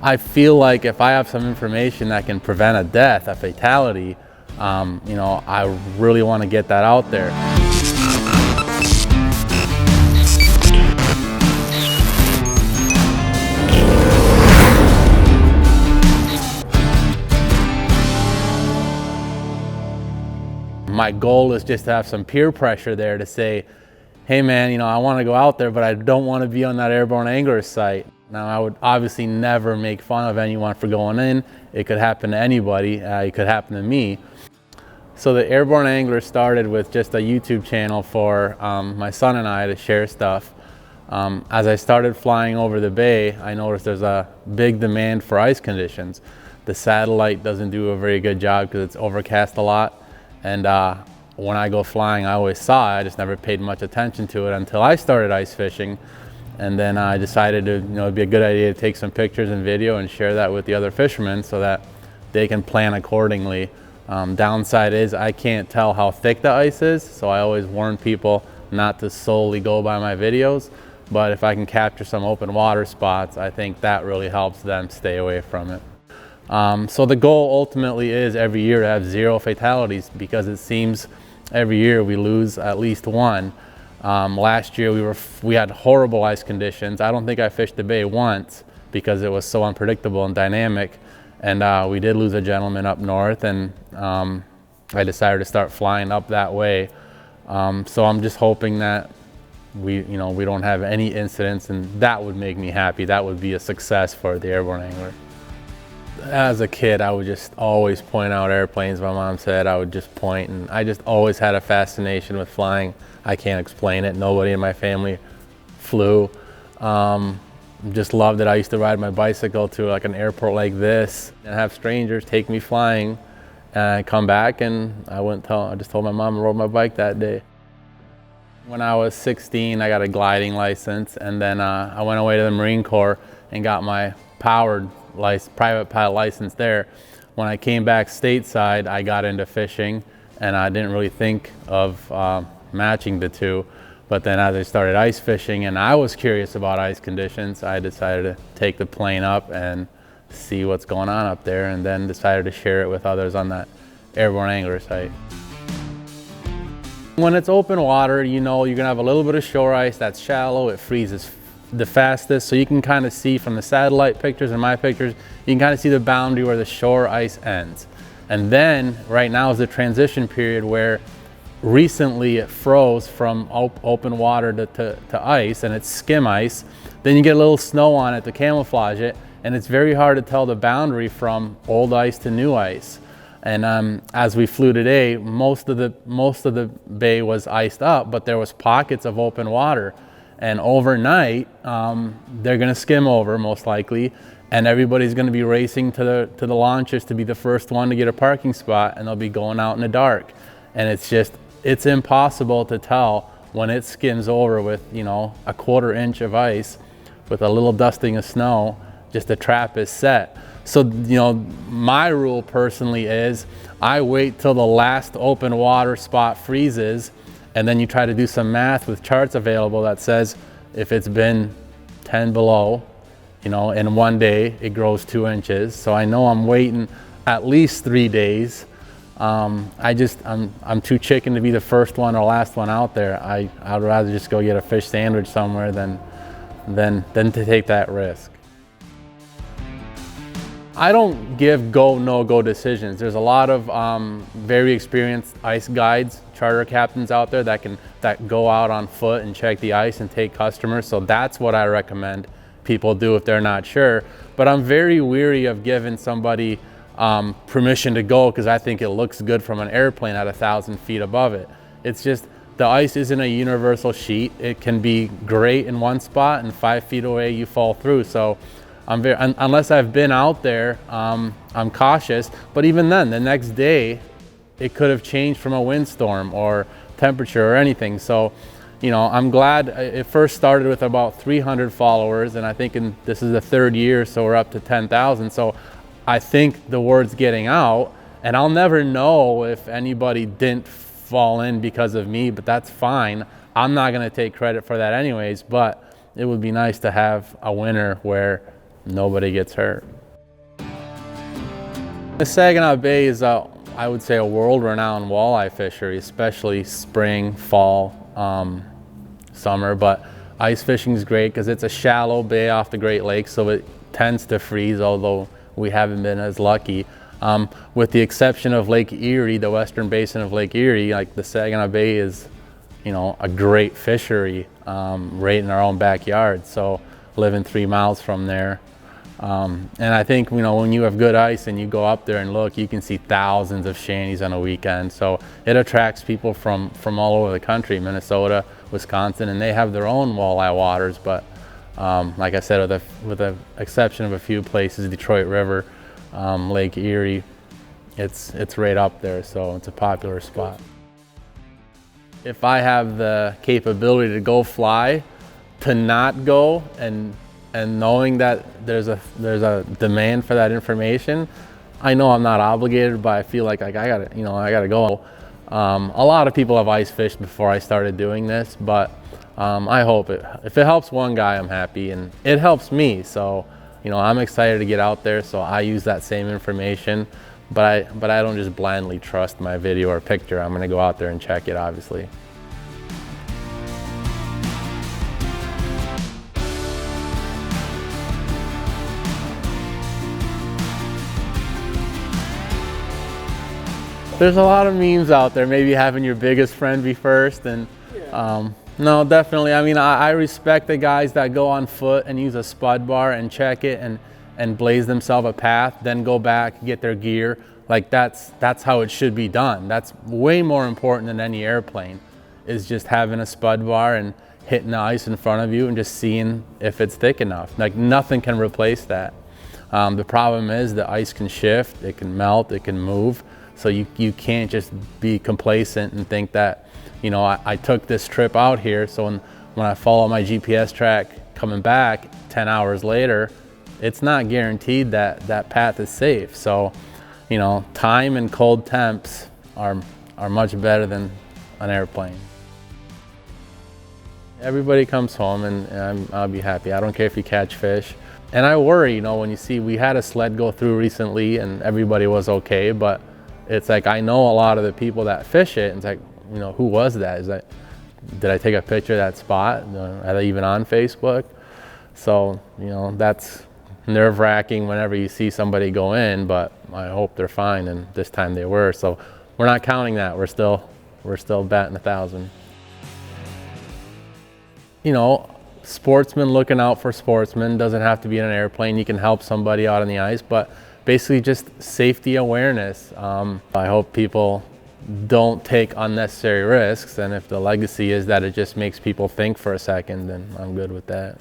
I feel like if I have some information that can prevent a death, a fatality, you know, I really want to get that out there. My goal is just to have some peer pressure there to say, hey man, you know, I want to go out there, but I don't want to be on that Airborne Angler site. Now, I would obviously never make fun of anyone for going in. It could happen to anybody. It could happen to me. So the Airborne Angler started with just a YouTube channel for my son and I to share stuff. As I started flying over the bay, I noticed there's a big demand for ice conditions. The satellite doesn't do a very good job because it's overcast a lot. And when I go flying, I always saw it. I just never paid much attention to it until I started ice fishing. And then I decided to, you know, it'd be a good idea to take some pictures and video and share that with the other fishermen so that they can plan accordingly. Downside is I can't tell how thick the ice is, so I always warn people not to solely go by my videos. But if I can capture some open water spots, I think that really helps them stay away from it. So the goal ultimately is every year to have 0 fatalities, because it seems every year we lose at least one. Last year we had horrible ice conditions. I don't think I fished the bay once because it was so unpredictable and dynamic. And we did lose a gentleman up north, and I decided to start flying up that way. So I'm just hoping that we don't have any incidents, and that would make me happy. That would be a success for the Airborne Angler. As a kid, I would just always point out airplanes. My mom said I would just point, and I just always had a fascination with flying. I can't explain it. Nobody in my family flew. Just loved it. I used to ride my bicycle to like an airport like this and have strangers take me flying, and come back, and I just told my mom I rode my bike that day. When I was 16, I got a gliding license, and then I went away to the Marine Corps and got my private pilot license there. When I came back stateside, I got into fishing, and I didn't really think of matching the two. But then as I started ice fishing and I was curious about ice conditions, I decided to take the plane up and see what's going on up there, and then decided to share it with others on that Airborne Angler site. When it's open water, you know, you're gonna have a little bit of shore ice that's shallow. It freezes the fastest, so you can kind of see from the satellite pictures and my pictures, you can kind of see the boundary where the shore ice ends. And then right now is the transition period where recently it froze from open water to ice, and it's skim ice. Then you get a little snow on it to camouflage it, and it's very hard to tell the boundary from old ice to new ice. And as we flew today, most of the bay was iced up, but there was pockets of open water. And overnight, they're going to skim over most likely, and everybody's going to be racing to the launches to be the first one to get a parking spot, and they'll be going out in the dark. And it's impossible to tell when it skims over with, you know, a 1/4 inch of ice with a little dusting of snow. Just the trap is set. So, you know, my rule personally is I wait till the last open water spot freezes, and then you try to do some math with charts available that says if it's been 10 below, you know, in one day it grows 2 inches. So I know I'm waiting at least 3 days. I'm too chicken to be the first one or last one out there. I'd rather just go get a fish sandwich somewhere than to take that risk. I don't give go, no-go decisions. There's a lot of very experienced ice guides, charter captains out there that go out on foot and check the ice and take customers. So that's what I recommend people do if they're not sure. But I'm very weary of giving somebody permission to go because I think it looks good from an airplane at 1,000 feet above it. It's just the ice isn't a universal sheet. It can be great in one spot and 5 feet away you fall through. So unless I've been out there, I'm cautious. But even then, the next day, it could have changed from a windstorm or temperature or anything. So, you know, I'm glad it first started with about 300 followers, and I think this is the 3rd year, so we're up to 10,000. So I think the word's getting out, and I'll never know if anybody didn't fall in because of me, but that's fine. I'm not gonna take credit for that anyways, but it would be nice to have a winner where nobody gets hurt. The Saginaw Bay is, I would say, a world-renowned walleye fishery, especially spring, fall, summer. But ice fishing is great because it's a shallow bay off the Great Lakes, so it tends to freeze, although we haven't been as lucky. With the exception of Lake Erie, the western basin of Lake Erie, like the Saginaw Bay is, you know, a great fishery right in our own backyard. So living 3 miles from there. And I think, you know, when you have good ice and you go up there and look, you can see thousands of shanties on a weekend. So it attracts people from all over the country, Minnesota, Wisconsin, and they have their own walleye waters. But like I said, with the exception of a few places, Detroit River, Lake Erie, it's right up there. So it's a popular spot. If I have the capability to go fly, to not go and knowing that there's a demand for that information, I know I'm not obligated, but I feel like I gotta go. A lot of people have ice fished before I started doing this, but I hope if it helps one guy, I'm happy, and it helps me. So, you know, I'm excited to get out there. So I use that same information, but I don't just blindly trust my video or picture. I'm gonna go out there and check it, obviously. There's a lot of memes out there, maybe having your biggest friend be first, and no, definitely. I mean, I respect the guys that go on foot and use a spud bar and check it and blaze themselves a path, then go back, get their gear. Like that's how it should be done. That's way more important than any airplane, is just having a spud bar and hitting the ice in front of you and just seeing if it's thick enough. Like nothing can replace that. The problem is the ice can shift, it can melt, it can move. So you can't just be complacent and think that, you know, I took this trip out here, so when I follow my GPS track coming back 10 hours later, it's not guaranteed that that path is safe. So, you know, time and cold temps are much better than an airplane. Everybody comes home and I'll be happy. I don't care if you catch fish. And I worry, you know, when you see, we had a sled go through recently and everybody was okay, but it's like, I know a lot of the people that fish it, and it's like, you know, who was that? Did I take a picture of that spot? Are they even on Facebook? So, you know, that's nerve-wracking whenever you see somebody go in, but I hope they're fine, and this time they were. So we're not counting that. We're still batting 1,000. You know, sportsmen looking out for sportsmen. Doesn't have to be in an airplane. You can help somebody out on the ice, but basically just safety awareness. I hope people don't take unnecessary risks, and if the legacy is that it just makes people think for a second, then I'm good with that.